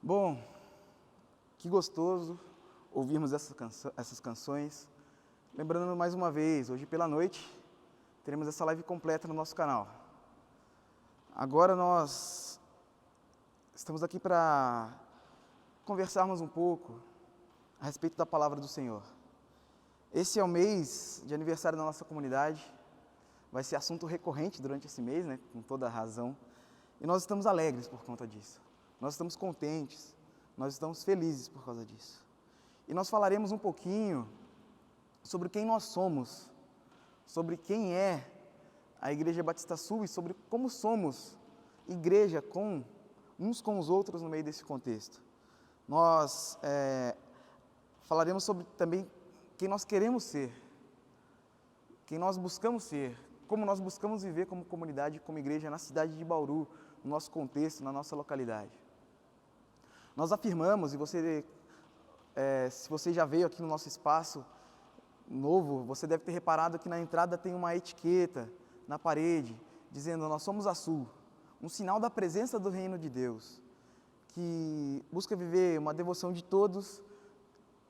Bom, que gostoso ouvirmos essas canções. Lembrando mais uma vez, hoje pela noite, teremos essa live completa no nosso canal. Agora nós estamos aqui para conversarmos um pouco a respeito da palavra do Senhor. Esse é o mês de aniversário da nossa comunidade, vai ser assunto recorrente durante esse mês, né, com toda a razão, e nós estamos alegres por conta disso. Nós estamos contentes, nós estamos felizes por causa disso. E nós falaremos um pouquinho sobre quem nós somos, sobre quem é a Igreja Batista Sul e sobre como somos igreja uns com os outros no meio desse contexto. Nós falaremos sobre também quem nós queremos ser, quem nós buscamos ser, como nós buscamos viver como comunidade, como igreja na cidade de Bauru, no nosso contexto, na nossa localidade. Nós afirmamos, e se você já veio aqui no nosso espaço novo, você deve ter reparado que na entrada tem uma etiqueta na parede, dizendo: nós somos a Sul, um sinal da presença do reino de Deus, que busca viver uma devoção de todos,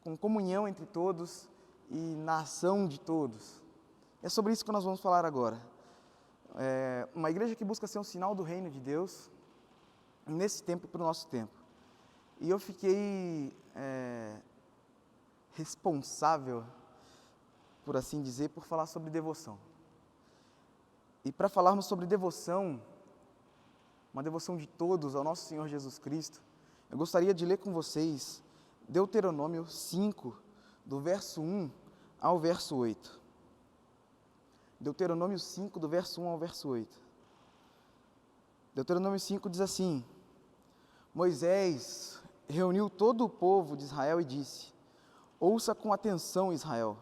com comunhão entre todos e na ação de todos. É sobre isso que nós vamos falar agora. Uma igreja que busca ser um sinal do reino de Deus, nesse tempo e para o nosso tempo. E eu fiquei responsável, por assim dizer, por falar sobre devoção. E para falarmos sobre devoção, uma devoção de todos ao nosso Senhor Jesus Cristo, eu gostaria de ler com vocês Deuteronômio 5, do verso 1 ao verso 8. Deuteronômio 5, do verso 1 ao verso 8. Deuteronômio 5 diz assim: Moisés reuniu todo o povo de Israel e disse: ouça com atenção, Israel,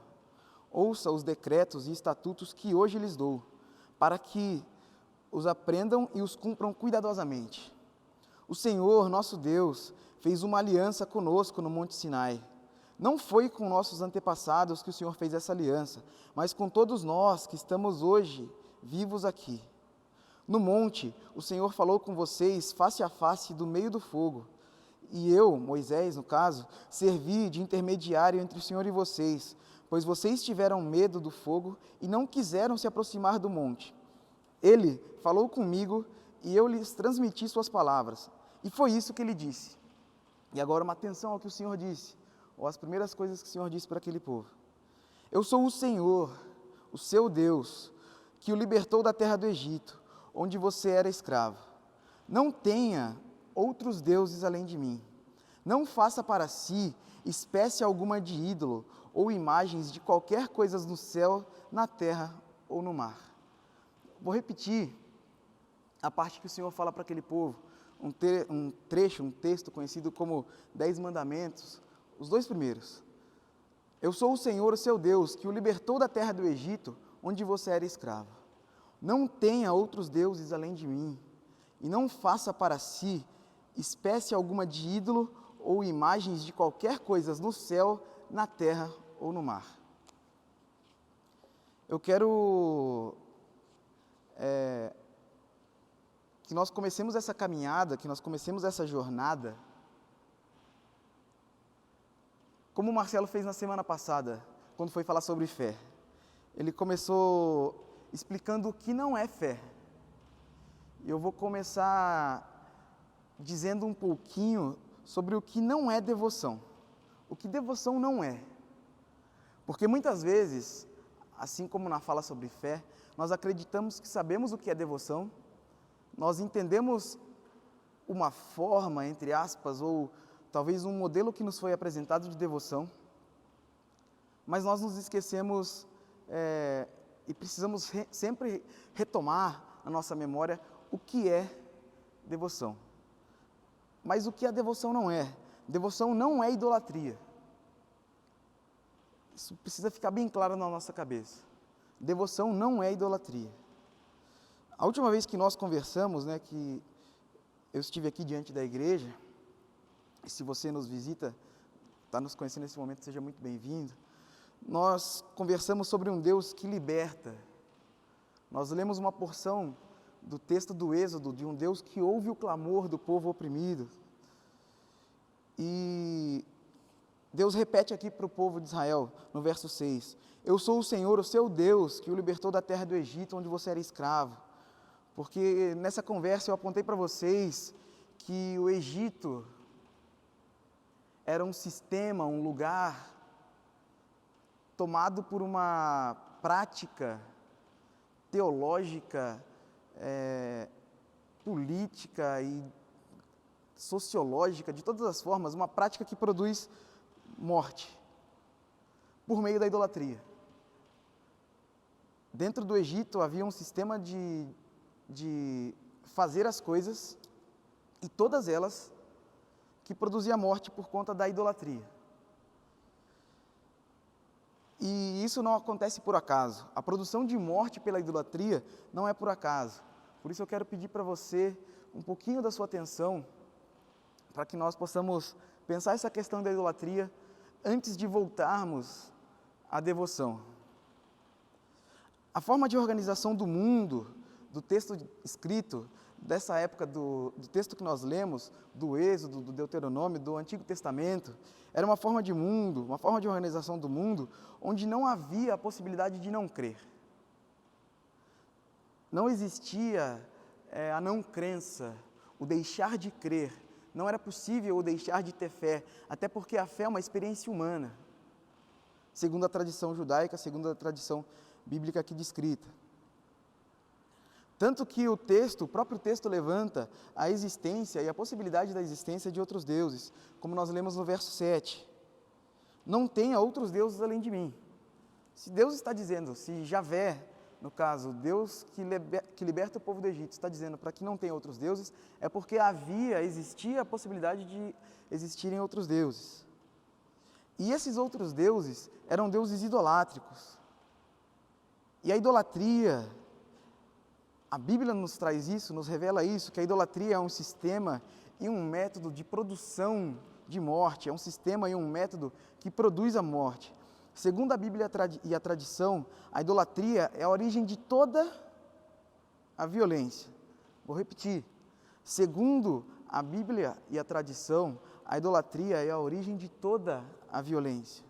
ouça os decretos e estatutos que hoje lhes dou, para que os aprendam e os cumpram cuidadosamente. O Senhor, nosso Deus, fez uma aliança conosco no Monte Sinai. Não foi com nossos antepassados que o Senhor fez essa aliança, mas com todos nós que estamos hoje vivos aqui. No monte, o Senhor falou com vocês face a face do meio do fogo. E eu, Moisés, no caso, servi de intermediário entre o Senhor e vocês, pois vocês tiveram medo do fogo e não quiseram se aproximar do monte. Ele falou comigo e eu lhes transmiti suas palavras. E foi isso que ele disse. E agora uma atenção ao que o Senhor disse, ou as primeiras coisas que o Senhor disse para aquele povo. Eu sou o Senhor, o seu Deus, que o libertou da terra do Egito, onde você era escravo. Não tenha outros deuses além de mim. Não faça para si espécie alguma de ídolo ou imagens de qualquer coisa no céu, na terra ou no mar. Vou repetir a parte que o Senhor fala para aquele povo, um texto conhecido como 10 Mandamentos, os 2 primeiros. Eu sou o Senhor, o seu Deus, que o libertou da terra do Egito, onde você era escravo. Não tenha outros deuses além de mim, e não faça para si espécie alguma de ídolo ou imagens de qualquer coisa no céu, na terra ou no mar. Eu quero que nós comecemos essa caminhada, que nós comecemos essa jornada, como o Marcelo fez na semana passada, quando foi falar sobre fé. Ele começou explicando o que não é fé. Eu vou começar dizendo um pouquinho sobre o que não é devoção. O que devoção não é. Porque muitas vezes, assim como na fala sobre fé, nós acreditamos que sabemos o que é devoção, nós entendemos uma forma, entre aspas, ou talvez um modelo que nos foi apresentado de devoção, mas nós nos esquecemos e precisamos sempre retomar na nossa memória o que é devoção. Mas o que a devoção não é? Devoção não é idolatria. Isso precisa ficar bem claro na nossa cabeça. Devoção não é idolatria. A última vez que nós conversamos, que eu estive aqui diante da igreja, e se você nos visita, está nos conhecendo nesse momento, seja muito bem-vindo. Nós conversamos sobre um Deus que liberta. Nós lemos uma porção do texto do Êxodo, de um Deus que ouve o clamor do povo oprimido. E Deus repete aqui para o povo de Israel, no verso 6, eu sou o Senhor, o seu Deus, que o libertou da terra do Egito, onde você era escravo. Porque nessa conversa eu apontei para vocês que o Egito era um sistema, um lugar tomado por uma prática teológica, política e sociológica, de todas as formas, uma prática que produz morte por meio da idolatria. Dentro do Egito havia um sistema de fazer as coisas, e todas elas que produzia morte por conta da idolatria. E isso não acontece por acaso. A produção de morte pela idolatria não é por acaso. Por isso eu quero pedir para você um pouquinho da sua atenção, para que nós possamos pensar essa questão da idolatria antes de voltarmos à devoção. A forma de organização do mundo, do texto escrito, dessa época do texto que nós lemos, do Êxodo, do Deuteronômio, do Antigo Testamento, era uma forma de mundo, uma forma de organização do mundo, onde não havia a possibilidade de não crer. Não existia a não crença, o deixar de crer. Não era possível o deixar de ter fé, até porque a fé é uma experiência humana, segundo a tradição judaica, segundo a tradição bíblica aqui descrita. Tanto que o próprio texto levanta a existência e a possibilidade da existência de outros deuses, como nós lemos no verso 7. Não tenha outros deuses além de mim. Se Deus está dizendo, se Javé, no caso, Deus que liberta o povo do Egito, está dizendo para que não tenha outros deuses, é porque existia a possibilidade de existirem outros deuses. E esses outros deuses eram deuses idolátricos. E a idolatria, a Bíblia nos traz isso, nos revela isso, que a idolatria é um sistema e um método de produção de morte, é um sistema e um método que produz a morte. Segundo a Bíblia e a tradição, a idolatria é a origem de toda a violência. Vou repetir. Segundo a Bíblia e a tradição, a idolatria é a origem de toda a violência.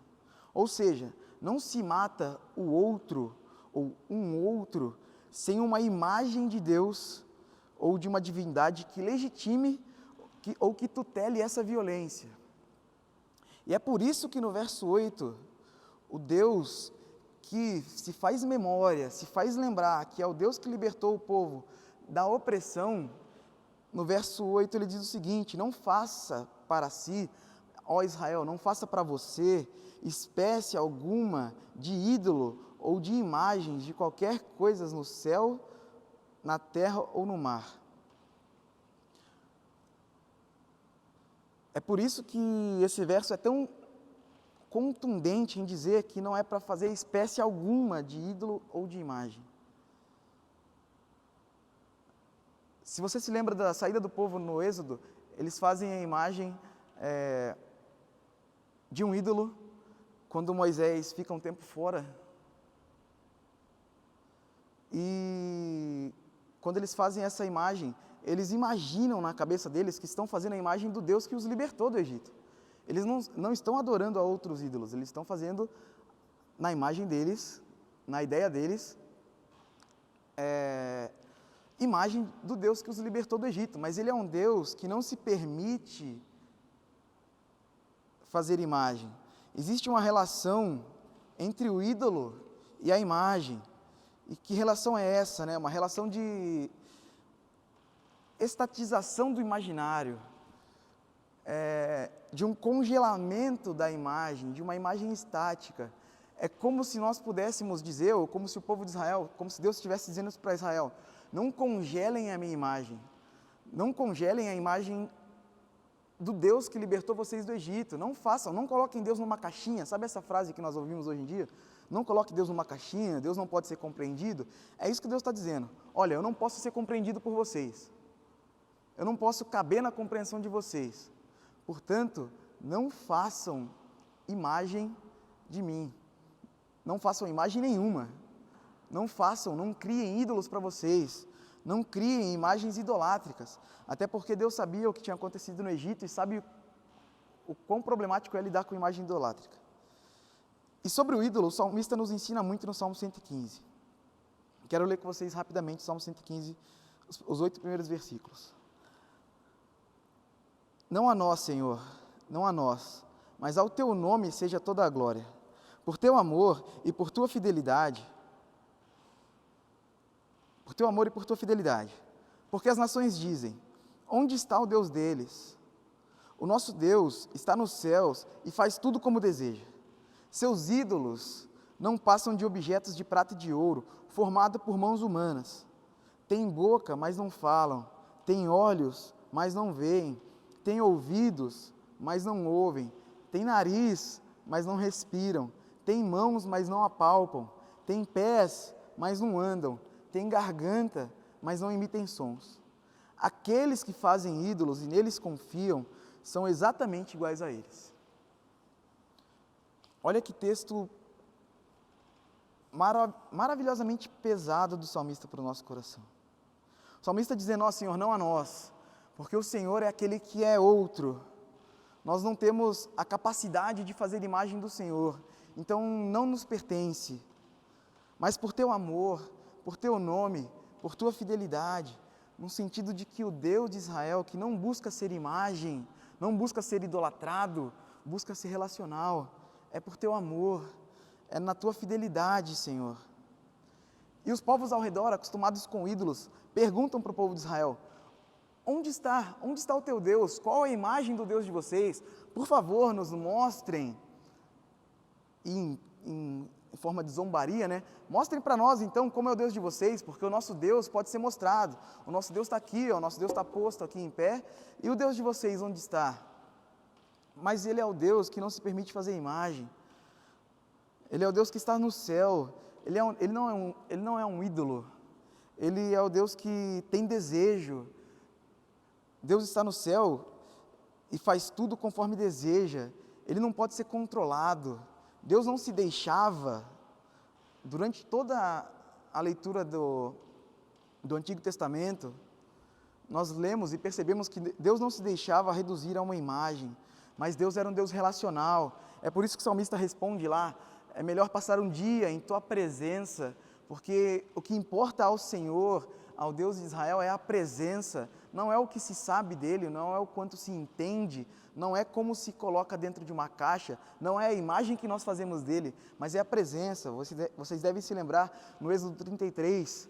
Ou seja, não se mata o outro ou um outro sem uma imagem de Deus ou de uma divindade que legitime ou que tutele essa violência. E é por isso que no verso 8, o Deus que se faz memória, se faz lembrar que é o Deus que libertou o povo da opressão, no verso 8 ele diz o seguinte: não faça para si, ó Israel, não faça para você espécie alguma de ídolo ou de imagens de qualquer coisa no céu, na terra ou no mar. É por isso que esse verso é tão contundente em dizer que não é para fazer espécie alguma de ídolo ou de imagem. Se você se lembra da saída do povo no Êxodo, eles fazem a imagem de um ídolo quando Moisés fica um tempo fora. E quando eles fazem essa imagem, eles imaginam na cabeça deles que estão fazendo a imagem do Deus que os libertou do Egito. Eles não estão adorando a outros ídolos, eles estão fazendo na imagem deles, na ideia deles, imagem do Deus que os libertou do Egito. Mas ele é um Deus que não se permite fazer imagem. Existe uma relação entre o ídolo e a imagem. E que relação é essa, né? Uma relação de estatização do imaginário, de um congelamento da imagem, de uma imagem estática. É como se nós pudéssemos dizer, ou como se o povo de Israel, como se Deus estivesse dizendo isso para Israel: não congelem a minha imagem, não congelem a imagem do Deus que libertou vocês do Egito, não coloquem Deus numa caixinha. Sabe essa frase que nós ouvimos hoje em dia? Não coloque Deus numa caixinha, Deus não pode ser compreendido. É isso que Deus está dizendo. Olha, eu não posso ser compreendido por vocês. Eu não posso caber na compreensão de vocês. Portanto, não façam imagem de mim. Não façam imagem nenhuma. Não criem ídolos para vocês. Não criem imagens idolátricas. Até porque Deus sabia o que tinha acontecido no Egito e sabe o quão problemático é lidar com imagem idolátrica. E sobre o ídolo, o salmista nos ensina muito no Salmo 115. Quero ler com vocês rapidamente o Salmo 115, os 8 primeiros versículos. Não a nós, Senhor, não a nós, mas ao Teu nome seja toda a glória. Por Teu amor e por Tua fidelidade, porque as nações dizem, onde está o Deus deles? O nosso Deus está nos céus e faz tudo como deseja. Seus ídolos não passam de objetos de prata e de ouro, formados por mãos humanas. Têm boca, mas não falam. Têm olhos, mas não veem. Têm ouvidos, mas não ouvem. Têm nariz, mas não respiram. Têm mãos, mas não apalpam. Têm pés, mas não andam. Têm garganta, mas não emitem sons. Aqueles que fazem ídolos e neles confiam são exatamente iguais a eles. Olha que texto maravilhosamente pesado do salmista para o nosso coração. O salmista dizendo, ó Senhor, não a nós, porque o Senhor é aquele que é outro. Nós não temos a capacidade de fazer imagem do Senhor, então não nos pertence. Mas por Teu amor, por Teu nome, por Tua fidelidade, no sentido de que o Deus de Israel, que não busca ser imagem, não busca ser idolatrado, busca ser relacional, é por Teu amor, é na Tua fidelidade, Senhor. E os povos ao redor, acostumados com ídolos, perguntam para o povo de Israel, onde está o Teu Deus? Qual é a imagem do Deus de vocês? Por favor, nos mostrem. E em forma de zombaria, né? Mostrem para nós então como é o Deus de vocês, porque o nosso Deus pode ser mostrado. O nosso Deus está aqui, o nosso Deus está posto aqui em pé, e o Deus de vocês onde está? Mas Ele é o Deus que não se permite fazer imagem. Ele é o Deus que está no céu. Ele não é um ídolo. Ele é o Deus que tem desejo. Deus está no céu e faz tudo conforme deseja. Ele não pode ser controlado. Deus não se deixava, durante toda a leitura do Antigo Testamento, nós lemos e percebemos que Deus não se deixava reduzir a uma imagem, mas Deus era um Deus relacional. É por isso que o salmista responde lá, é melhor passar um dia em Tua presença, porque o que importa ao Senhor, ao Deus de Israel, é a presença, não é o que se sabe dele, não é o quanto se entende, não é como se coloca dentro de uma caixa, não é a imagem que nós fazemos dele, mas é a presença. Vocês devem se lembrar, no Êxodo 33,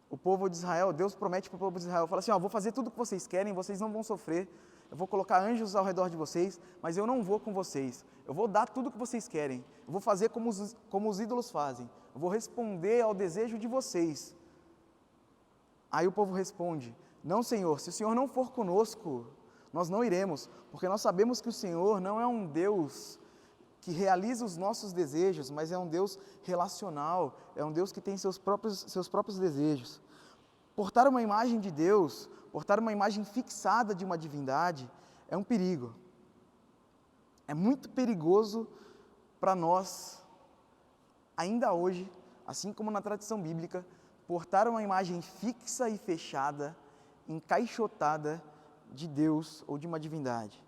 o povo de Israel, Deus promete para o povo de Israel, fala assim, vou fazer tudo o que vocês querem, vocês não vão sofrer, eu vou colocar anjos ao redor de vocês, mas eu não vou com vocês, eu vou dar tudo o que vocês querem, eu vou fazer como os ídolos fazem, eu vou responder ao desejo de vocês. Aí o povo responde, não Senhor, se o Senhor não for conosco, nós não iremos, porque nós sabemos que o Senhor não é um Deus que realiza os nossos desejos, mas é um Deus relacional, é um Deus que tem seus próprios desejos. Portar uma imagem de Deus, portar uma imagem fixada de uma divindade, é um perigo. É muito perigoso para nós, ainda hoje, assim como na tradição bíblica, portar uma imagem fixa e fechada, encaixotada de Deus ou de uma divindade.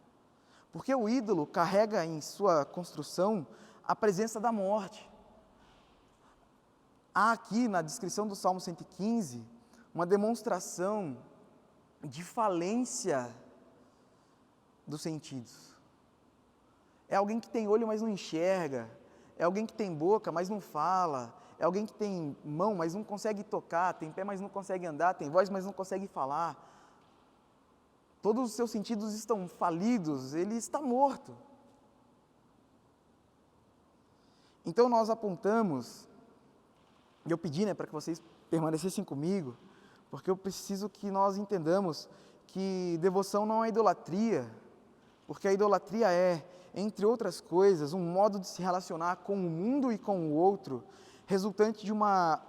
Porque o ídolo carrega em sua construção a presença da morte. Há aqui na descrição do Salmo 115 uma demonstração de falência dos sentidos. É alguém que tem olho, mas não enxerga. É alguém que tem boca, mas não fala. É alguém que tem mão, mas não consegue tocar. Tem pé, mas não consegue andar. Tem voz, mas não consegue falar. Todos os seus sentidos estão falidos. Ele está morto. Então nós apontamos, e eu pedi para que vocês permanecessem comigo, porque eu preciso que nós entendamos que devoção não é idolatria, porque a idolatria é, entre outras coisas, um modo de se relacionar com o mundo e com o outro, resultante de uma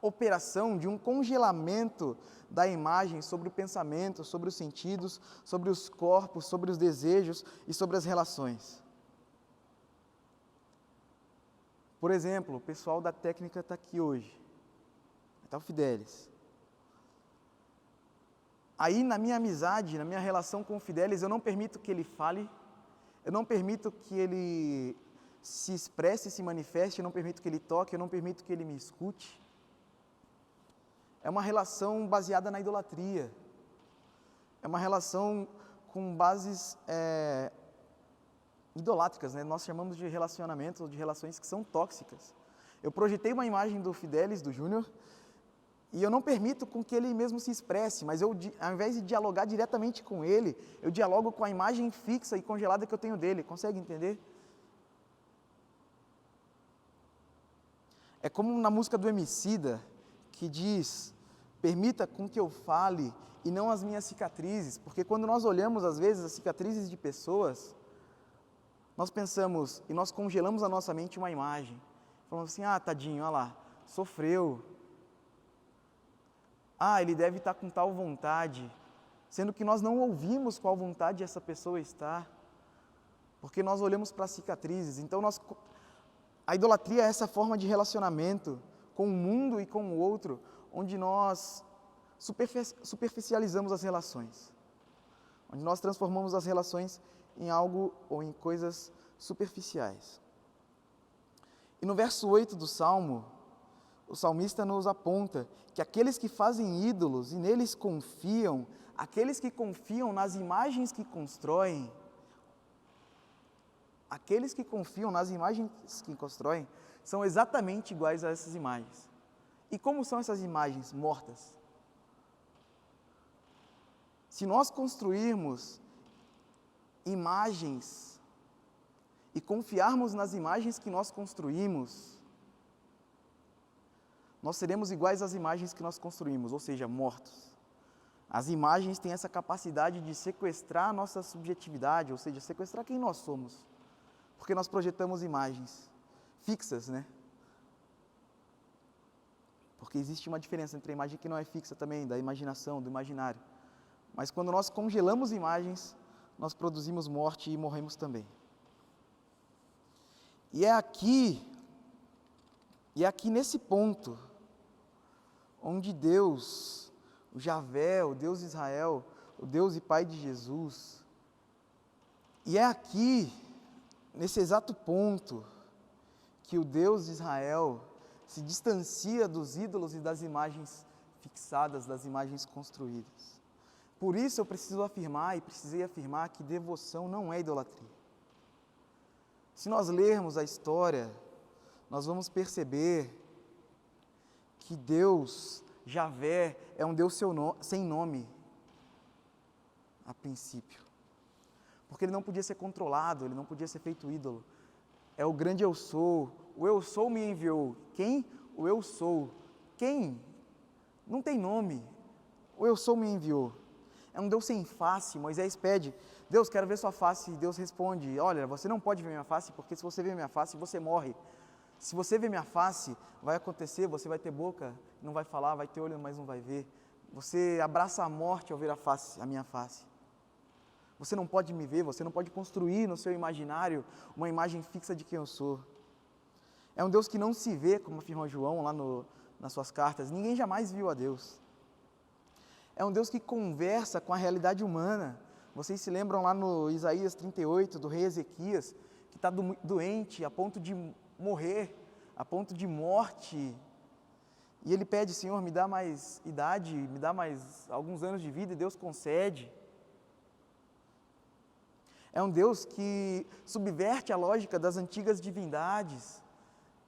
operação, de um congelamento da imagem sobre o pensamento, sobre os sentidos, sobre os corpos, sobre os desejos e sobre as relações. Por exemplo, o pessoal da técnica está aqui hoje, está o Fidelis. Aí na minha amizade, na minha relação com o Fidelis, eu não permito que ele fale, eu não permito que ele se expresse, se manifeste, eu não permito que ele toque, eu não permito que ele me escute. É uma relação baseada na idolatria. É uma relação com bases idolátricas, né? Nós chamamos de relacionamentos ou de relações que são tóxicas. Eu projetei uma imagem do Fidelis, do Júnior, e eu não permito com que ele mesmo se expresse, mas eu, ao invés de dialogar diretamente com ele, eu dialogo com a imagem fixa e congelada que eu tenho dele. Consegue entender? É como na música do Emicida, que diz: permita com que eu fale e não as minhas cicatrizes, porque quando nós olhamos às vezes as cicatrizes de pessoas, nós pensamos e nós congelamos na nossa mente uma imagem. Falamos assim: ah, tadinho, olha lá, sofreu. Ah, ele deve estar com tal vontade, sendo que nós não ouvimos qual vontade essa pessoa está, porque nós olhamos para as cicatrizes. Então, a idolatria é essa forma de relacionamento com o mundo e com o outro, onde nós superficializamos as relações, onde nós transformamos as relações em algo ou em coisas superficiais. E no verso 8 do Salmo, o salmista nos aponta que aqueles que fazem ídolos e neles confiam, aqueles que confiam nas imagens que constroem, são exatamente iguais a essas imagens. E como são essas imagens? Mortas. Se nós construirmos imagens e confiarmos nas imagens que nós construímos, nós seremos iguais às imagens que nós construímos, ou seja, mortos. As imagens têm essa capacidade de sequestrar a nossa subjetividade, ou seja, sequestrar quem nós somos, porque nós projetamos imagens fixas, né? Porque existe uma diferença entre a imagem que não é fixa também, da imaginação, do imaginário. Mas quando nós congelamos imagens, nós produzimos morte e morremos também. E é aqui nesse ponto, onde Deus, o Javé, o Deus de Israel, o Deus e Pai de Jesus, e é aqui, nesse exato ponto, que o Deus de Israel se distancia dos ídolos e das imagens fixadas, das imagens construídas. Por isso eu preciso afirmar, e precisei afirmar, que devoção não é idolatria. Se nós lermos a história, nós vamos perceber que Deus, Javé, é um Deus sem nome, a princípio. Porque ele não podia ser controlado, ele não podia ser feito ídolo. É o grande eu sou, o eu sou me enviou. Quem? O eu sou. Quem? Não tem nome, o eu sou me enviou. É um Deus sem face. Moisés pede: Deus, quero ver sua face, e Deus responde: olha, você não pode ver minha face, porque se você ver minha face, você morre. Se você ver minha face, vai acontecer, você vai ter boca, não vai falar, vai ter olho, mas não vai ver. Você abraça a morte ao ver a minha face. Você não pode me ver, você não pode construir no seu imaginário uma imagem fixa de quem eu sou. É um Deus que não se vê, como afirma João lá nas suas cartas. Ninguém jamais viu a Deus. É um Deus que conversa com a realidade humana. Vocês se lembram lá no Isaías 38, do rei Ezequias, que está doente, a ponto de morrer, a ponto de morte. E ele pede: Senhor, me dá mais idade, me dá mais alguns anos de vida, e Deus concede. É um Deus que subverte a lógica das antigas divindades,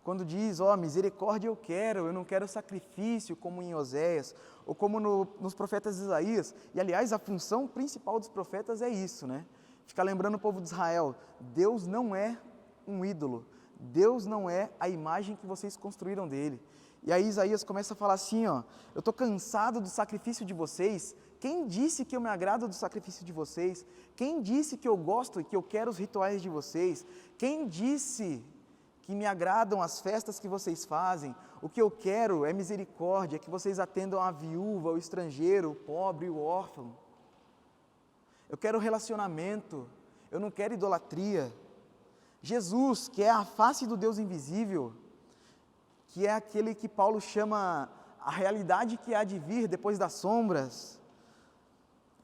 quando diz: misericórdia eu não quero sacrifício, como em Oséias, ou como nos profetas de Isaías. E aliás, a função principal dos profetas é isso, né? Ficar lembrando o povo de Israel: Deus não é um ídolo, Deus não é a imagem que vocês construíram dele. E aí Isaías começa a falar assim: eu estou cansado do sacrifício de vocês. Quem disse que eu me agrado do sacrifício de vocês? Quem disse que eu gosto e que eu quero os rituais de vocês? Quem disse que me agradam as festas que vocês fazem? O que eu quero é misericórdia, que vocês atendam a viúva, o estrangeiro, o pobre, o órfão. Eu quero relacionamento, eu não quero idolatria. Jesus, que é a face do Deus invisível, que é aquele que Paulo chama a realidade que há de vir depois das sombras.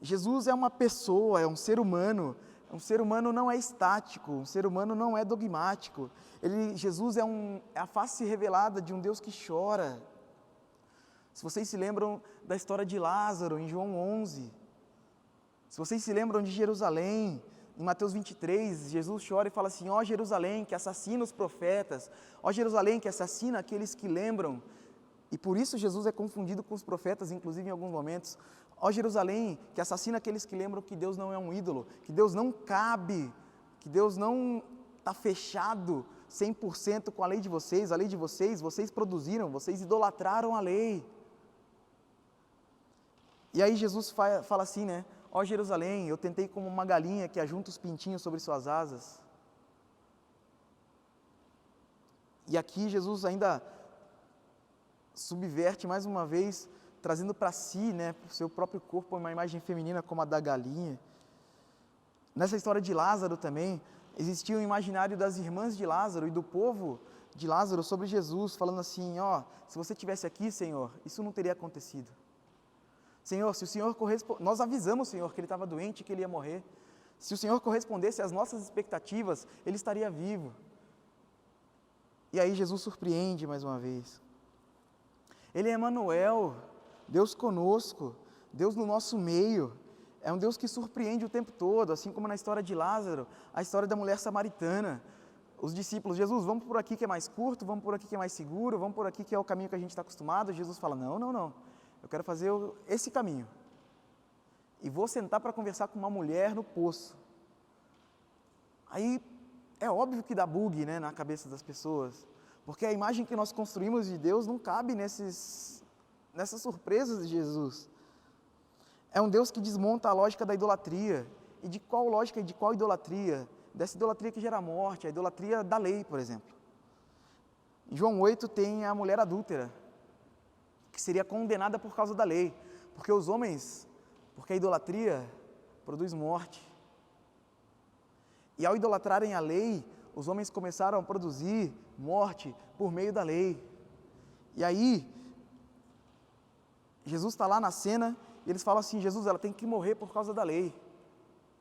Jesus é uma pessoa, é um ser humano, Um ser humano não é estático, um ser humano não é dogmático. Jesus é a face revelada de um Deus que chora. Se vocês se lembram da história de Lázaro, em João 11, se vocês se lembram de Jerusalém, em Mateus 23, Jesus chora e fala assim: ó Jerusalém, que assassina os profetas, ó Jerusalém, que assassina aqueles que lembram. E por isso Jesus é confundido com os profetas, inclusive em alguns momentos. Ó Jerusalém, que assassina aqueles que lembram que Deus não é um ídolo, que Deus não cabe, que Deus não está fechado 100% com a lei de vocês, vocês produziram, vocês idolatraram a lei. E aí Jesus fala assim, né? Ó Jerusalém, eu tentei como uma galinha que ajunta os pintinhos sobre suas asas. E aqui Jesus ainda subverte mais uma vez, trazendo para si, né, o seu próprio corpo, uma imagem feminina como a da galinha. Nessa história de Lázaro também, existia um imaginário das irmãs de Lázaro e do povo de Lázaro sobre Jesus, falando assim: ó, se você estivesse aqui, Senhor, isso não teria acontecido. Senhor, se o Senhor nós avisamos o Senhor que ele estava doente, que ele ia morrer. Se o Senhor correspondesse às nossas expectativas, ele estaria vivo. E aí Jesus surpreende mais uma vez. Ele é Emanuel, Deus conosco, Deus no nosso meio. É um Deus que surpreende o tempo todo, assim como na história de Lázaro, a história da mulher samaritana. Os discípulos: Jesus, vamos por aqui que é mais curto, vamos por aqui que é mais seguro, vamos por aqui que é o caminho que a gente está acostumado. Jesus fala: não, eu quero fazer esse caminho. E vou sentar para conversar com uma mulher no poço. Aí é óbvio que dá bug, né, na cabeça das pessoas, porque a imagem que nós construímos de Deus não cabe nessas surpresas de Jesus. É um Deus que desmonta a lógica da idolatria. E de qual lógica e de qual idolatria? Dessa idolatria que gera morte, a idolatria da lei, por exemplo. Em João 8 tem a mulher adúltera, que seria condenada por causa da lei, porque a idolatria produz morte. E ao idolatrarem a lei, os homens começaram a produzir morte por meio da lei. E aí, Jesus está lá na cena, e eles falam assim: Jesus, ela tem que morrer por causa da lei.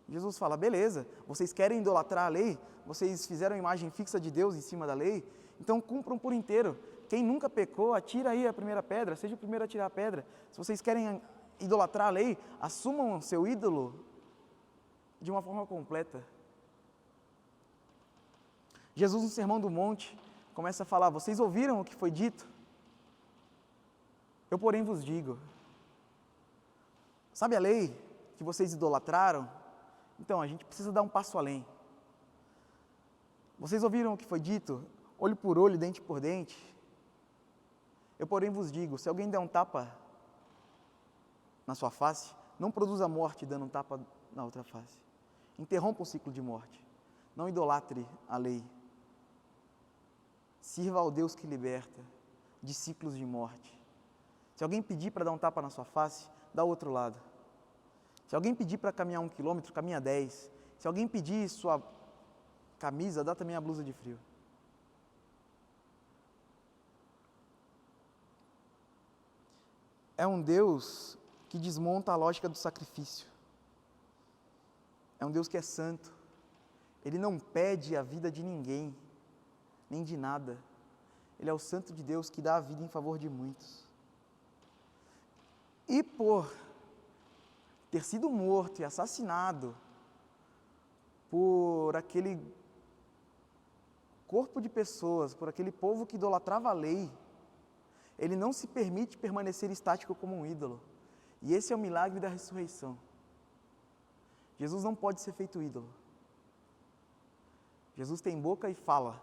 Jesus fala: beleza, vocês querem idolatrar a lei? Vocês fizeram a imagem fixa de Deus em cima da lei? Então cumpram por inteiro. Quem nunca pecou, atira aí a primeira pedra, seja o primeiro a tirar a pedra. Se vocês querem idolatrar a lei, assumam seu ídolo de uma forma completa. Jesus, no Sermão do Monte, começa a falar: vocês ouviram o que foi dito? Eu, porém, vos digo. Sabe a lei que vocês idolatraram? Então, a gente precisa dar um passo além. Vocês ouviram o que foi dito? Olho por olho, dente por dente. Eu, porém, vos digo: se alguém der um tapa na sua face, não produza morte dando um tapa na outra face. Interrompa o ciclo de morte. Não idolatre a lei. Sirva ao Deus que liberta de ciclos de morte. Se alguém pedir para dar um tapa na sua face, dá o outro lado. Se alguém pedir para caminhar 1 quilômetro, caminha 10. Se alguém pedir sua camisa, dá também a blusa de frio. É um Deus que desmonta a lógica do sacrifício. É um Deus que é santo. Ele não pede a vida de ninguém, nem de nada. Ele é o santo de Deus que dá a vida em favor de muitos. E por ter sido morto e assassinado por aquele corpo de pessoas, por aquele povo que idolatrava a lei, ele não se permite permanecer estático como um ídolo. E esse é o milagre da ressurreição. Jesus não pode ser feito ídolo. Jesus tem boca e fala.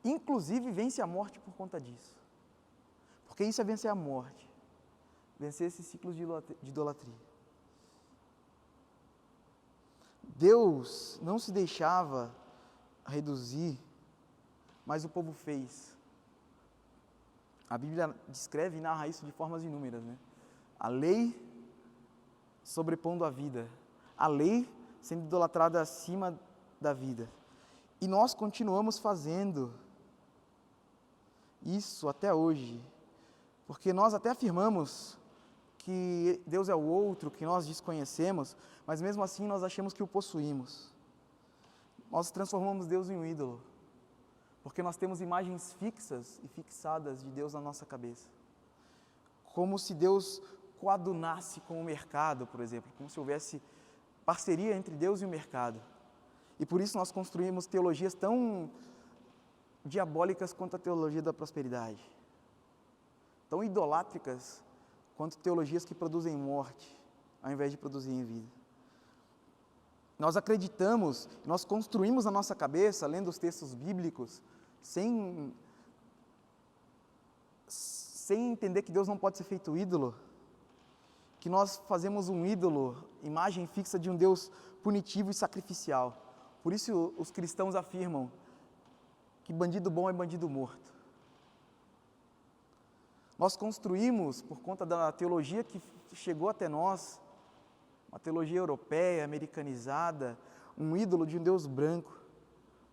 Inclusive vence a morte por conta disso. Porque isso é vencer a morte. Vencer esses ciclos de idolatria. Deus não se deixava reduzir, mas o povo fez. A Bíblia descreve e narra isso de formas inúmeras, né? A lei sobrepondo a vida. A lei sendo idolatrada acima da vida. E nós continuamos fazendo isso até hoje. Porque nós até afirmamos que Deus é o outro, que nós desconhecemos, mas mesmo assim nós achamos que o possuímos. Nós transformamos Deus em um ídolo, porque nós temos imagens fixas e fixadas de Deus na nossa cabeça. Como se Deus coadunasse com o mercado, por exemplo, como se houvesse parceria entre Deus e o mercado. E por isso nós construímos teologias tão diabólicas quanto a teologia da prosperidade, tão idolátricas quanto teologias que produzem morte, ao invés de produzirem vida. Nós acreditamos, nós construímos na nossa cabeça, lendo os textos bíblicos, sem entender que Deus não pode ser feito ídolo, que nós fazemos um ídolo, imagem fixa de um Deus punitivo e sacrificial. Por isso os cristãos afirmam que bandido bom é bandido morto. Nós construímos, por conta da teologia que chegou até nós, uma teologia europeia, americanizada, um ídolo de um Deus branco.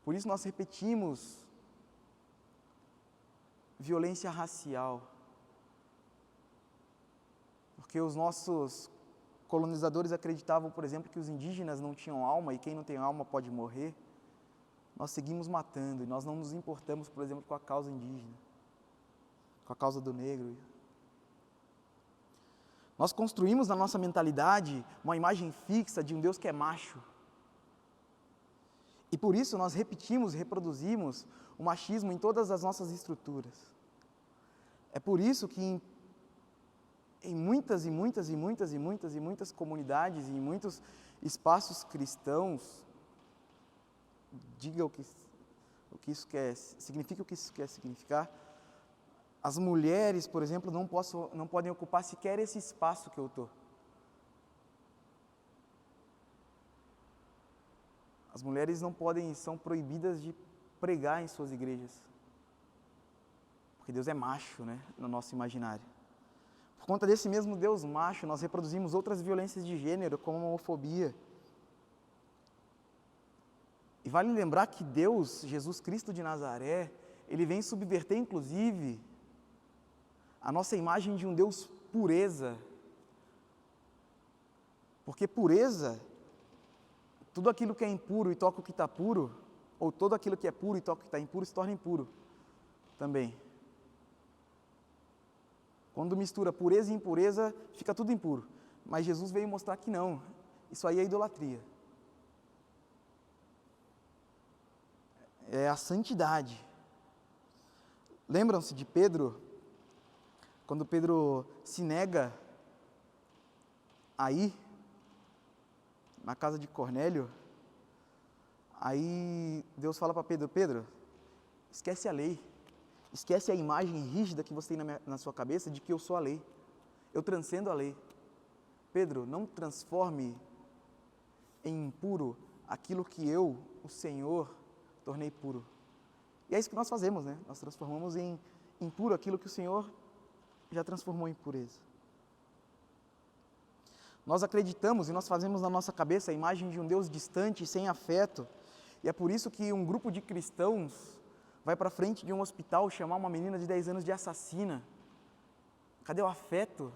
Por isso nós repetimos violência racial. Porque os nossos colonizadores acreditavam, por exemplo, que os indígenas não tinham alma e quem não tem alma pode morrer. Nós seguimos matando e nós não nos importamos, por exemplo, com a causa indígena, com a causa do negro. Nós construímos na nossa mentalidade uma imagem fixa de um Deus que é macho. E por isso nós repetimos e reproduzimos o machismo em todas as nossas estruturas. É por isso que em muitas comunidades e em muitos espaços cristãos, diga o que isso quer, significa o que isso quer significar, as mulheres, por exemplo, não podem ocupar sequer esse espaço que eu estou. As mulheres não podem, são proibidas de pregar em suas igrejas. Porque Deus é macho, né, no nosso imaginário. Por conta desse mesmo Deus macho, nós reproduzimos outras violências de gênero, como a homofobia. E vale lembrar que Deus, Jesus Cristo de Nazaré, Ele vem subverter, inclusive, a nossa imagem de um Deus pureza. Porque pureza, tudo aquilo que é impuro e toca o que está puro, ou todo aquilo que é puro e toca o que está impuro, se torna impuro também. Quando mistura pureza e impureza, fica tudo impuro. Mas Jesus veio mostrar que não, isso aí é idolatria. É a santidade. Lembram-se de Pedro? Quando Pedro se nega a ir na casa de Cornélio, aí Deus fala para Pedro, Pedro, esquece a lei, esquece a imagem rígida que você tem na sua cabeça de que eu sou a lei, eu transcendo a lei. Pedro, não transforme em impuro aquilo que eu, o Senhor, tornei puro. E é isso que nós fazemos, né? Nós transformamos em impuro aquilo que o Senhor já transformou em pureza. Nós acreditamos e nós fazemos na nossa cabeça a imagem de um Deus distante e sem afeto. E é por isso que um grupo de cristãos vai para frente de um hospital chamar uma menina de 10 anos de assassina. Cadê o afeto?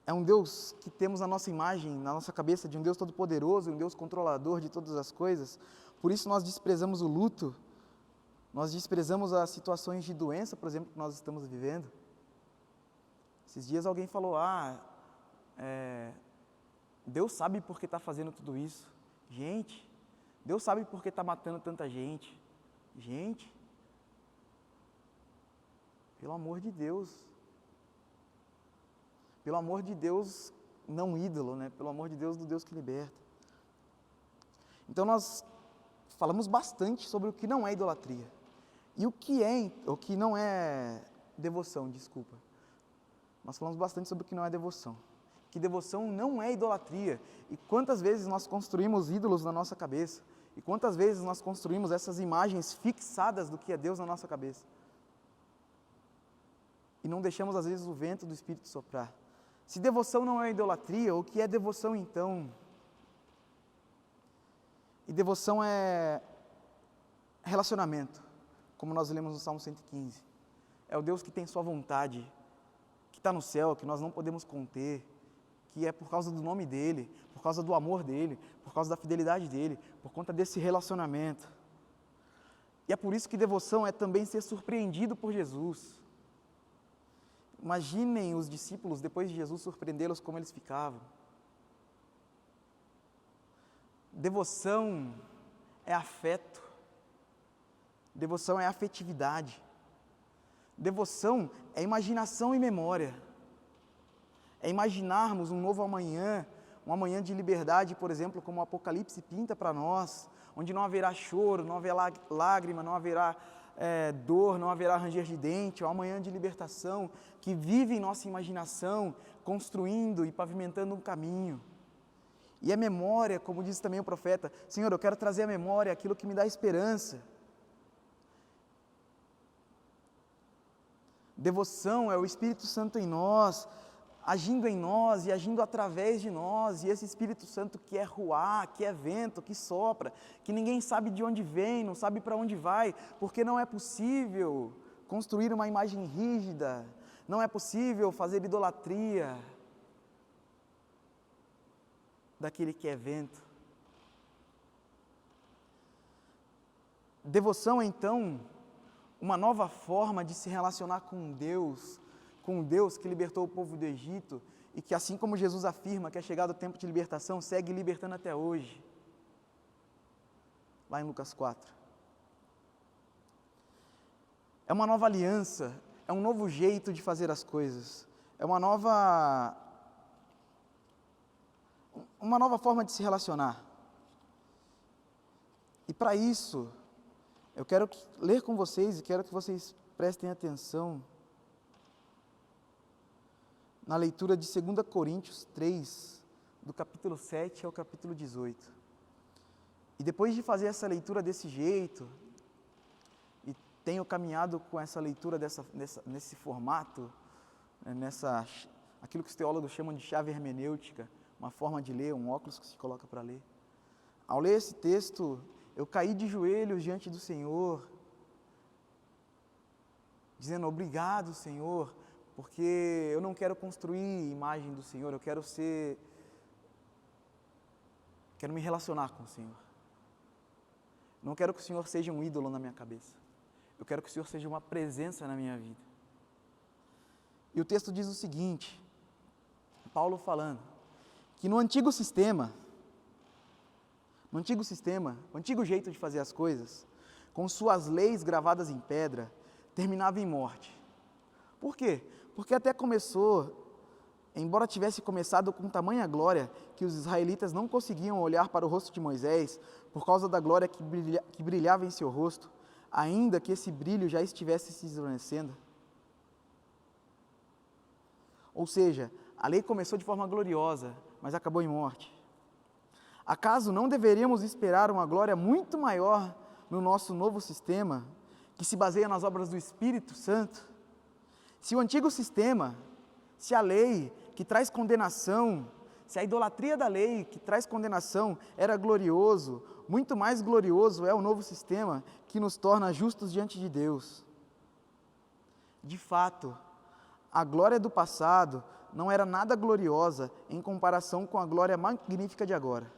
É um Deus que temos na nossa imagem, na nossa cabeça, de um Deus todo-poderoso, um Deus controlador de todas as coisas. Por isso nós desprezamos o luto, nós desprezamos as situações de doença, por exemplo, que nós estamos vivendo. Esses dias alguém falou, Deus sabe por que está fazendo tudo isso. Gente, Deus sabe por que está matando tanta gente. Gente, pelo amor de Deus. Pelo amor de Deus, não ídolo, né? Pelo amor de Deus, do Deus que liberta. Então nós falamos bastante sobre o que não é idolatria. E o que não é devoção, desculpa. Nós falamos bastante sobre o que não é devoção. Que devoção não é idolatria. E quantas vezes nós construímos ídolos na nossa cabeça. E quantas vezes nós construímos essas imagens fixadas do que é Deus na nossa cabeça. E não deixamos, às vezes, o vento do Espírito soprar. Se devoção não é idolatria, o que é devoção então? E devoção é relacionamento. como nós lemos no Salmo 115. É o Deus que tem sua vontade, que está no céu, que nós não podemos conter, que é por causa do nome dEle, por causa do amor dEle, por causa da fidelidade dEle, por conta desse relacionamento. E é por isso que devoção é também ser surpreendido por Jesus. Imaginem os discípulos, depois de Jesus surpreendê-los, como eles ficavam. Devoção é afeto. Devoção é afetividade. Devoção é imaginação e memória. É imaginarmos um novo amanhã, um amanhã de liberdade, por exemplo, como o Apocalipse pinta para nós, onde não haverá choro, não haverá lágrima, não haverá dor, não haverá ranger de dente, um amanhã de libertação, que vive em nossa imaginação, construindo e pavimentando um caminho. E a memória, como diz também o profeta, Senhor, eu quero trazer à memória aquilo que me dá esperança. Devoção é o Espírito Santo em nós, agindo em nós e agindo através de nós, e esse Espírito Santo que é ruá, que é vento, que sopra, que ninguém sabe de onde vem, não sabe para onde vai, porque não é possível construir uma imagem rígida, não é possível fazer idolatria daquele que é vento. Devoção é então uma nova forma de se relacionar com o Deus que libertou o povo do Egito e que, assim como Jesus afirma que é chegado o tempo de libertação, segue libertando até hoje. Lá em Lucas 4. É uma nova aliança, é um novo jeito de fazer as coisas, é uma nova forma de se relacionar. E para isso, eu quero ler com vocês e quero que vocês prestem atenção na leitura de 2 Coríntios 3, do capítulo 7 ao capítulo 18. E depois de fazer essa leitura desse jeito, e tenho caminhado com essa leitura nesse formato, aquilo que os teólogos chamam de chave hermenêutica, uma forma de ler, um óculos que se coloca para ler. Ao ler esse texto, eu caí de joelhos diante do Senhor, dizendo, obrigado, Senhor, porque eu não quero construir imagem do Senhor, eu quero me relacionar com o Senhor. Não quero que o Senhor seja um ídolo na minha cabeça, eu quero que o Senhor seja uma presença na minha vida. E o texto diz o seguinte, Paulo falando, que no antigo sistema, o antigo jeito de fazer as coisas, com suas leis gravadas em pedra, terminava em morte. Por quê? Porque até começou, embora tivesse começado com tamanha glória, que os israelitas não conseguiam olhar para o rosto de Moisés, por causa da glória que brilhava em seu rosto, ainda que esse brilho já estivesse se desvanecendo. Ou seja, a lei começou de forma gloriosa, mas acabou em morte. Acaso não deveríamos esperar uma glória muito maior no nosso novo sistema, que se baseia nas obras do Espírito Santo? Se o antigo sistema, se a lei que traz condenação, se a idolatria da lei que traz condenação era glorioso, muito mais glorioso é o novo sistema que nos torna justos diante de Deus. De fato, a glória do passado não era nada gloriosa em comparação com a glória magnífica de agora.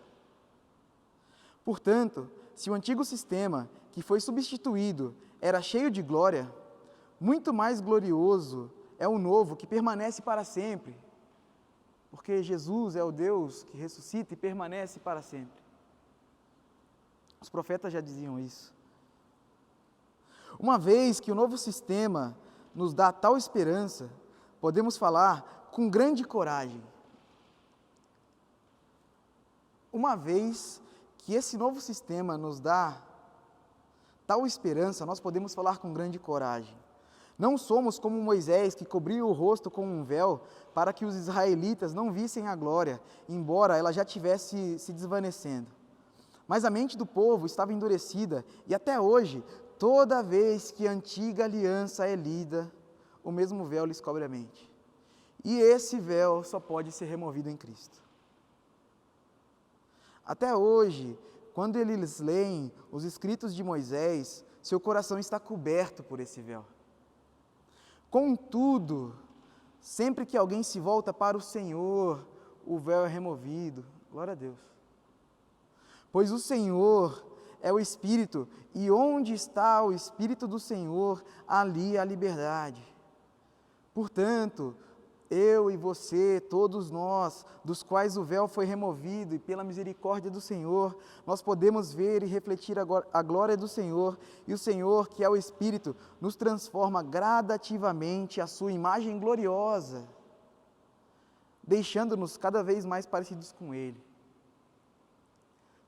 Portanto, se o antigo sistema, que foi substituído, era cheio de glória, muito mais glorioso é o novo, que permanece para sempre, porque Jesus é o Deus que ressuscita e permanece para sempre. Os profetas já diziam isso. Uma vez que o novo sistema nos dá tal esperança, podemos falar com grande coragem. Uma vez que esse novo sistema nos dá tal esperança, nós podemos falar com grande coragem. Não somos como Moisés, que cobria o rosto com um véu, para que os israelitas não vissem a glória, embora ela já tivesse se desvanecendo. Mas a mente do povo estava endurecida, e até hoje, toda vez que a antiga aliança é lida, o mesmo véu lhes cobre a mente. E esse véu só pode ser removido em Cristo. Até hoje, quando eles leem os escritos de Moisés, seu coração está coberto por esse véu. Contudo, sempre que alguém se volta para o Senhor, o véu é removido. Glória a Deus. Pois o Senhor é o Espírito, e onde está o Espírito do Senhor, ali há liberdade. Portanto, eu e você, todos nós, dos quais o véu foi removido, e pela misericórdia do Senhor, nós podemos ver e refletir a glória do Senhor, e o Senhor, que é o Espírito, nos transforma gradativamente à sua imagem gloriosa, deixando-nos cada vez mais parecidos com Ele.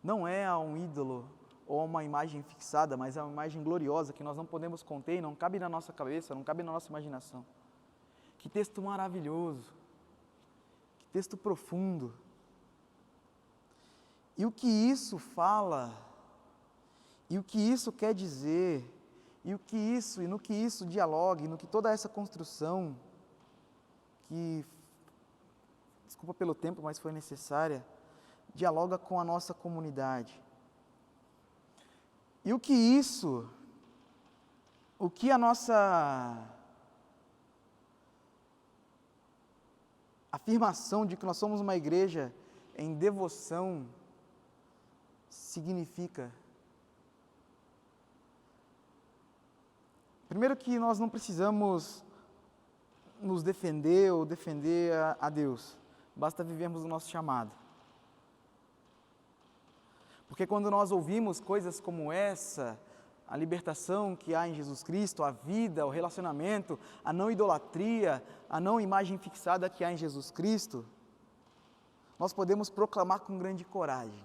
Não é a um ídolo ou a uma imagem fixada, mas é uma imagem gloriosa que nós não podemos conter, não cabe na nossa cabeça, não cabe na nossa imaginação. Que texto maravilhoso, que texto profundo. E o que isso fala, e o que isso quer dizer, e no que isso dialoga, e no que toda essa construção, que, desculpa pelo tempo, mas foi necessária, dialoga com a nossa comunidade. E o que a nossa afirmação de que nós somos uma igreja em devoção significa? Primeiro que nós não precisamos nos defender ou defender a Deus, basta vivermos o nosso chamado. Porque quando nós ouvimos coisas como essa, a libertação que há em Jesus Cristo, a vida, o relacionamento, a não idolatria, a não imagem fixada que há em Jesus Cristo, nós podemos proclamar com grande coragem.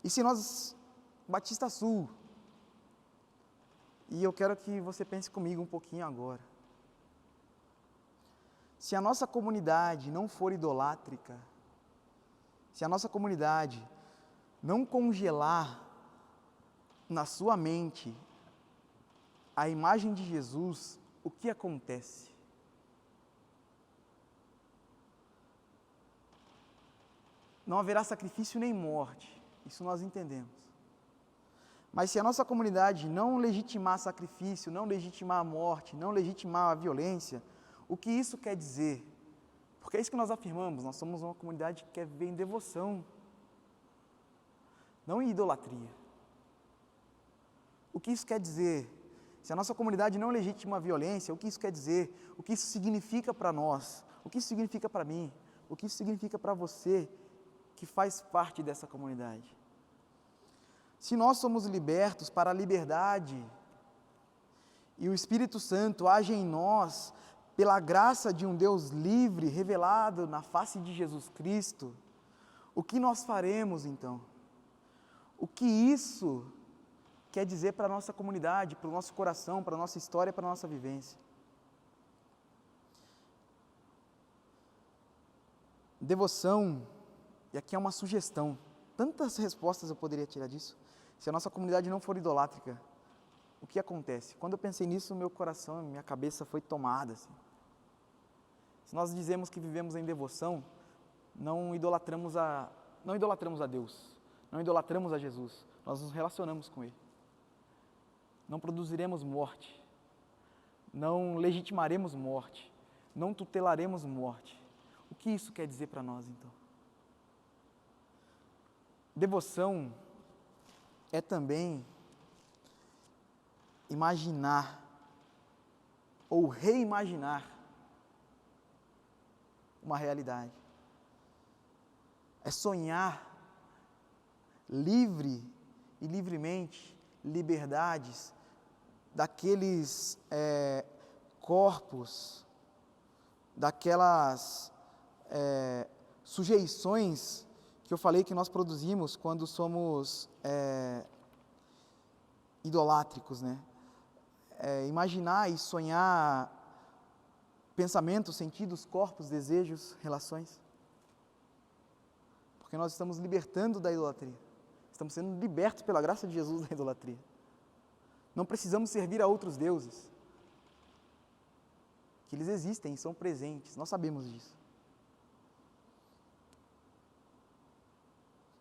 E se nós, Batista Sul, e eu quero que você pense comigo um pouquinho agora, se a nossa comunidade não for idolátrica, se a nossa comunidade não congelar na sua mente a imagem de Jesus, o que acontece? Não haverá sacrifício nem morte, isso nós entendemos. Mas se a nossa comunidade não legitimar sacrifício, não legitimar a morte, não legitimar a violência, o que isso quer dizer? Porque é isso que nós afirmamos, nós somos uma comunidade que quer viver em devoção, não em idolatria. O que isso quer dizer? Se a nossa comunidade não legitima a violência, o que isso quer dizer? O que isso significa para nós? O que isso significa para mim? O que isso significa para você que faz parte dessa comunidade? Se nós somos libertos para a liberdade e o Espírito Santo age em nós pela graça de um Deus livre revelado na face de Jesus Cristo, o que nós faremos então? O que isso quer dizer para a nossa comunidade, para o nosso coração, para a nossa história, para a nossa vivência? Devoção, e aqui é uma sugestão, tantas respostas eu poderia tirar disso. Se a nossa comunidade não for idolátrica, o que acontece? Quando eu pensei nisso, meu coração, minha cabeça foi tomada. Assim. Se nós dizemos que vivemos em devoção, não idolatramos a Deus, não idolatramos a Jesus, nós nos relacionamos com Ele. Não produziremos morte, não legitimaremos morte, não tutelaremos morte. O que isso quer dizer para nós, então? Devoção é também imaginar ou reimaginar uma realidade. É sonhar livre e livremente liberdades daqueles corpos, daquelas sujeições que eu falei que nós produzimos quando somos idolátricos, né? Imaginar e sonhar pensamentos, sentidos, corpos, desejos, relações. Porque nós estamos libertando da idolatria. Estamos sendo libertos pela graça de Jesus da idolatria. Não precisamos servir a outros deuses. Que eles existem e são presentes, nós sabemos disso.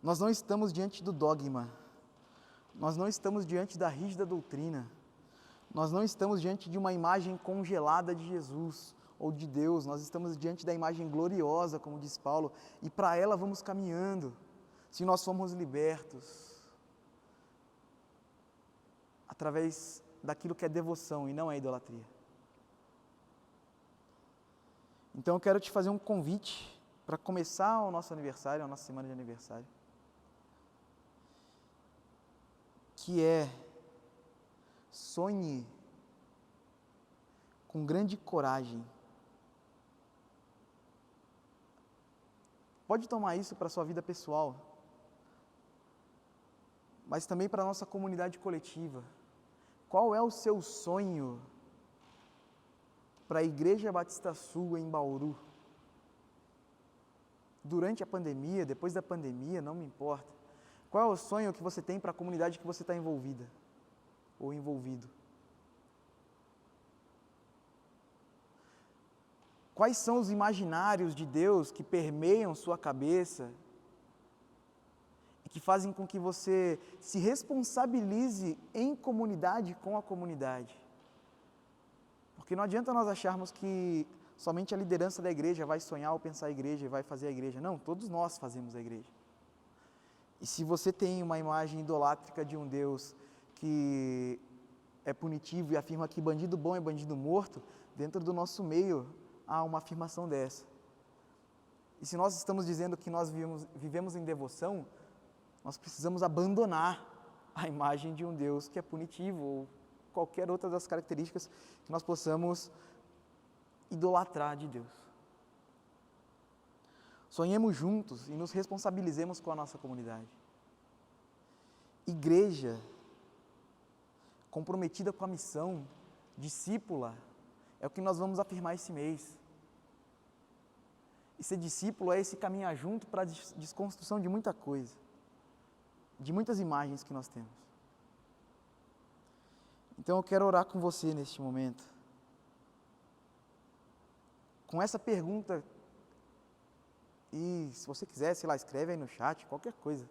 Nós não estamos diante do dogma. Nós não estamos diante da rígida doutrina. Nós não estamos diante de uma imagem congelada de Jesus ou de Deus. Nós estamos diante da imagem gloriosa, como diz Paulo, e para ela vamos caminhando, se nós formos libertos através daquilo que é devoção e não é idolatria. Então eu quero te fazer um convite para começar o nosso aniversário, a nossa semana de aniversário, que é: sonhe com grande coragem. Pode tomar isso para a sua vida pessoal, mas também para a nossa comunidade coletiva. Qual é o seu sonho para a Igreja Batista Sul em Bauru? Durante a pandemia, depois da pandemia, não me importa. Qual é o sonho que você tem para a comunidade que você está envolvida ou envolvido? Quais são os imaginários de Deus que permeiam sua cabeça e que fazem com que você se responsabilize em comunidade com a comunidade? Porque não adianta nós acharmos que somente a liderança da igreja vai sonhar ou pensar a igreja e vai fazer a igreja. Não, todos nós fazemos a igreja. E se você tem uma imagem idolátrica de um Deus que é punitivo e afirma que bandido bom é bandido morto, dentro do nosso meio há uma afirmação dessa. E se nós estamos dizendo que nós vivemos em devoção, nós precisamos abandonar a imagem de um Deus que é punitivo ou qualquer outra das características que nós possamos idolatrar de Deus. Sonhemos juntos e nos responsabilizemos com a nossa comunidade. Igreja comprometida com a missão, discípula, é o que nós vamos afirmar esse mês. E ser discípulo é esse caminhar junto para a desconstrução de muita coisa, de muitas imagens que nós temos. Então eu quero orar com você neste momento, com essa pergunta, e se você quiser, sei lá, escreve aí no chat, qualquer coisa.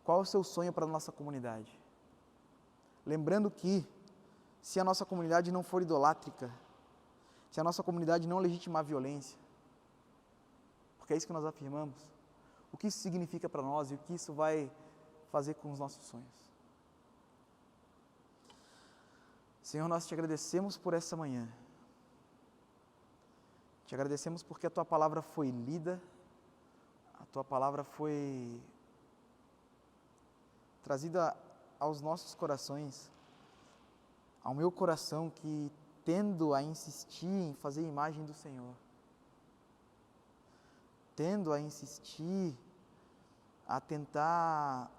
Qual é o seu sonho para a nossa comunidade? Lembrando que, se a nossa comunidade não for idolátrica, se a nossa comunidade não legitimar a violência, porque é isso que nós afirmamos, o que isso significa para nós e o que isso vai fazer com os nossos sonhos. Senhor, nós te agradecemos por essa manhã. Te agradecemos porque a Tua palavra foi lida, a Tua palavra foi trazida aos nossos corações, ao meu coração que tendo a insistir em fazer a imagem do Senhor, tendo a insistir a tentar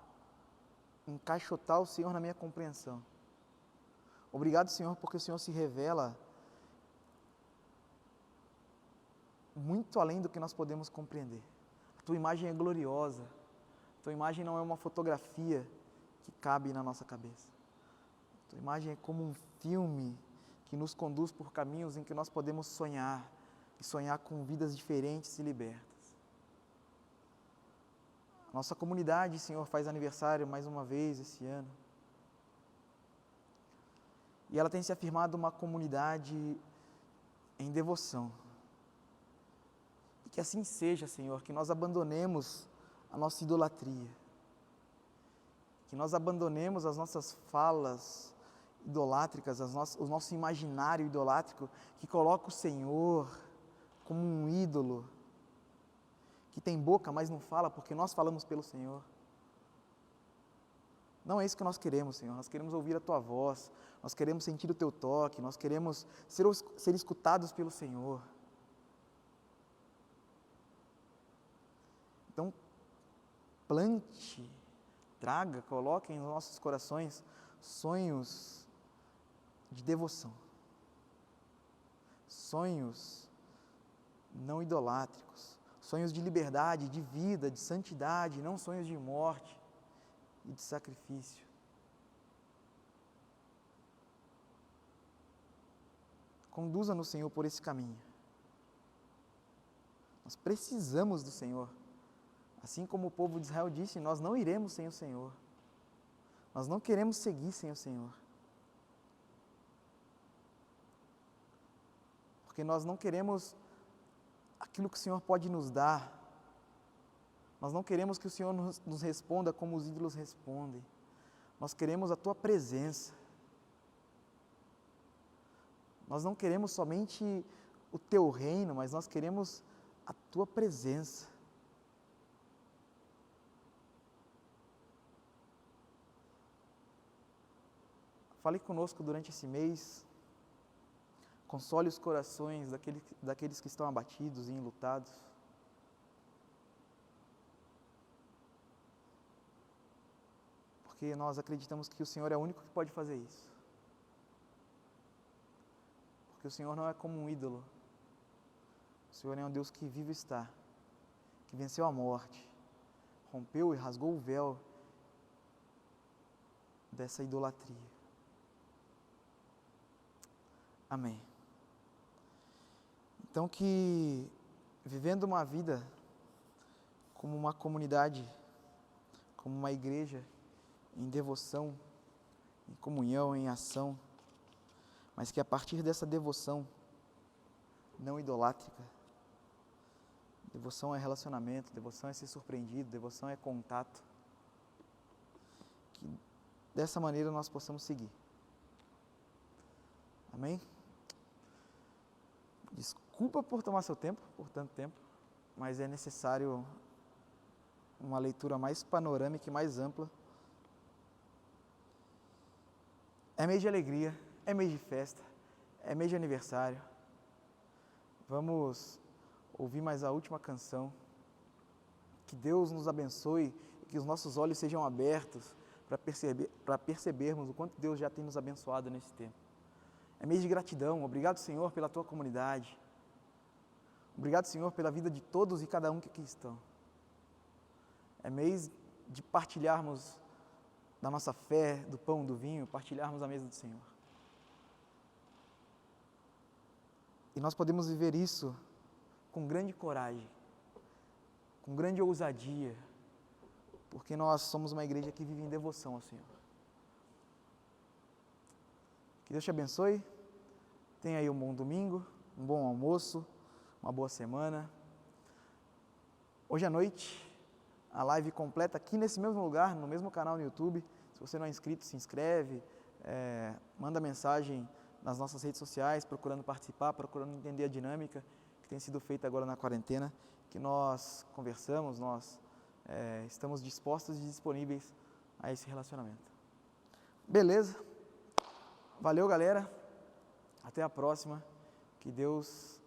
encaixotar o Senhor na minha compreensão. Obrigado, Senhor, porque o Senhor se revela muito além do que nós podemos compreender. A Tua imagem é gloriosa, a Tua imagem não é uma fotografia que cabe na nossa cabeça. A Tua imagem é como um filme que nos conduz por caminhos em que nós podemos sonhar, e sonhar com vidas diferentes e libertas. Nossa comunidade, Senhor, faz aniversário mais uma vez esse ano. E ela tem se afirmado uma comunidade em devoção. E que assim seja, Senhor, que nós abandonemos a nossa idolatria. Que nós abandonemos as nossas falas idolátricas, o nosso imaginário idolátrico, que coloca o Senhor como um ídolo, que tem boca, mas não fala, porque nós falamos pelo Senhor. Não é isso que nós queremos, Senhor. Nós queremos ouvir a Tua voz, nós queremos sentir o Teu toque, nós queremos ser escutados pelo Senhor. Então, plante, traga, coloque em nossos corações sonhos de devoção, sonhos não idolátricos, sonhos de liberdade, de vida, de santidade, não sonhos de morte e de sacrifício. Conduza-nos, Senhor, por esse caminho. Nós precisamos do Senhor Assim como o povo de Israel disse, nós não iremos sem o Senhor. Nós não queremos seguir sem o Senhor. Porque nós não queremos aquilo que o Senhor pode nos dar. Nós não queremos que o Senhor nos responda como os ídolos respondem. Nós queremos a Tua presença. Nós não queremos somente o Teu reino, mas nós queremos a Tua presença. Fale conosco durante esse mês. Console os corações daqueles que estão abatidos e enlutados. Porque nós acreditamos que o Senhor é o único que pode fazer isso. Porque o Senhor não é como um ídolo. O Senhor é um Deus que vive está, que venceu a morte, rompeu e rasgou o véu dessa idolatria. Amém. Então que, vivendo uma vida como uma comunidade, como uma igreja, em devoção, em comunhão, em ação, mas que a partir dessa devoção não idolátrica, devoção é relacionamento, devoção é ser surpreendido, devoção é contato, que dessa maneira nós possamos seguir. Amém? Desculpa por tomar seu tempo, por tanto tempo, mas é necessário uma leitura mais panorâmica e mais ampla. É mês de alegria, é mês de festa, é mês de aniversário. Vamos ouvir mais a última canção. Que Deus nos abençoe e que os nossos olhos sejam abertos para percebermos o quanto Deus já tem nos abençoado nesse tempo. É mês de gratidão. Obrigado, Senhor, pela Tua comunidade. Obrigado, Senhor, pela vida de todos e cada um que aqui estão. É mês de partilharmos da nossa fé, do pão, do vinho, partilharmos a mesa do Senhor. E nós podemos viver isso com grande coragem, com grande ousadia, porque nós somos uma igreja que vive em devoção ao Senhor. Que Deus te abençoe, tenha aí um bom domingo, um bom almoço, uma boa semana. Hoje à noite, a live completa aqui nesse mesmo lugar, no mesmo canal no YouTube. Se você não é inscrito, se inscreve, manda mensagem nas nossas redes sociais, procurando participar, procurando entender a dinâmica que tem sido feita agora na quarentena, que nós conversamos, nós estamos dispostos e disponíveis a esse relacionamento. Beleza? Valeu, galera. Até a próxima. Que Deus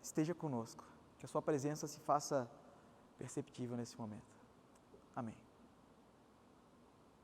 esteja conosco. Que a sua presença se faça perceptível nesse momento. Amém.